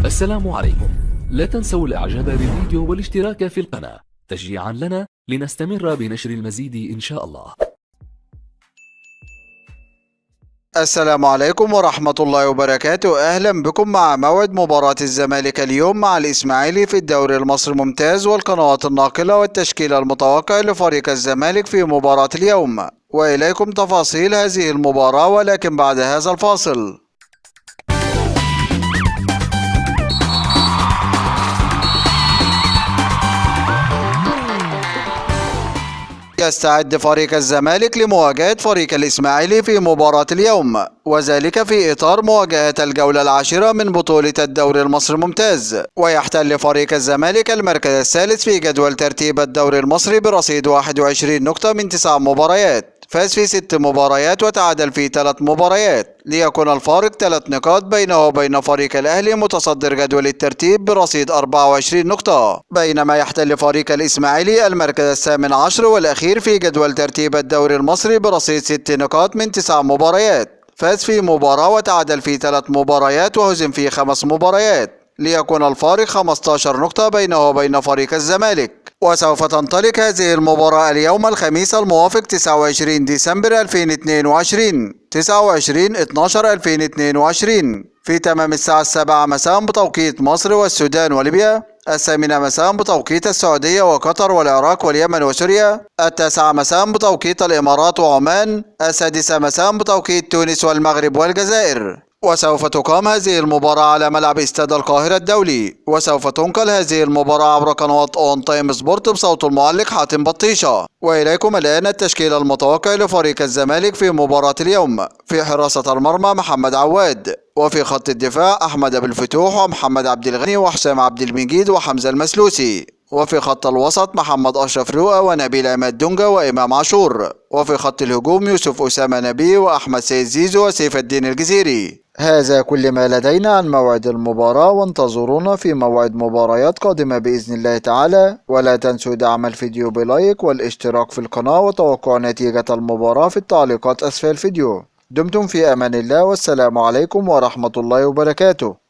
السلام عليكم. لا تنسوا الاعجاب بالفيديو والاشتراك في القناة تشجيعا لنا لنستمر بنشر المزيد إن شاء الله. السلام عليكم ورحمة الله وبركاته. أهلا بكم مع موعد مباراة الزمالك اليوم مع الإسماعيلي في الدوري المصري الممتاز والقنوات الناقلة والتشكيل المتوقع لفريق الزمالك في مباراة اليوم، وإليكم تفاصيل هذه المباراة ولكن بعد هذا الفاصل. يستعد فريق الزمالك لمواجهة فريق الإسماعيلي في مباراة اليوم، وذلك في إطار مواجهة الجولة العاشرة من بطولة الدوري المصري الممتاز. ويحتل فريق الزمالك المركز الثالث في جدول ترتيب الدوري المصري برصيد 21 نقطة من 9 مباريات، فاز في 6 مباريات وتعادل في 3 مباريات، ليكون الفارق 3 نقاط بينه وبين فريق الأهلي متصدر جدول الترتيب برصيد 24 نقطة، بينما يحتل فريق الإسماعيلي المركز الثامن عشر والأخير في جدول ترتيب الدوري المصري برصيد 6 نقاط من 9 مباريات، فاز في مباراة وتعادل في 3 مباريات وهزم في 5 مباريات، ليكون الفارق 15 نقطة بينه وبين فريق الزمالك. وسوف تنطلق هذه المباراة اليوم الخميس الموافق 29 ديسمبر 2022 29/12/2022 في تمام الساعة 7 مساء بتوقيت مصر والسودان وليبيا، 8 مساء بتوقيت السعودية وقطر والعراق واليمن وسوريا، 9 مساء بتوقيت الإمارات وعمان، 6 مساء بتوقيت تونس والمغرب والجزائر. وسوف تقام هذه المباراة على ملعب استاد القاهرة الدولي، وسوف تنقل هذه المباراة عبر قنوات اون تايم سبورت بصوت المعلق حاتم بطيشة. وإليكم الآن التشكيل المتوقع لفريق الزمالك في مباراة اليوم. في حراسة المرمى محمد عواد، وفي خط الدفاع أحمد أبو الفتوح ومحمد عبد الغني وحسام عبد المجيد وحمزة المسلوسي، وفي خط الوسط محمد أشرف رؤى ونبيل عماد دونجا وإمام عاشور، وفي خط الهجوم يوسف أسامة نبي وأحمد سيد زيزو وسيف الدين الجزيري. هذا كل ما لدينا عن موعد المباراة، وانتظرونا في موعد مباريات قادمة بإذن الله تعالى، ولا تنسوا دعم الفيديو بلايك والاشتراك في القناة وتوقع نتيجة المباراة في التعليقات أسفل الفيديو. دمتم في أمان الله، والسلام عليكم ورحمة الله وبركاته.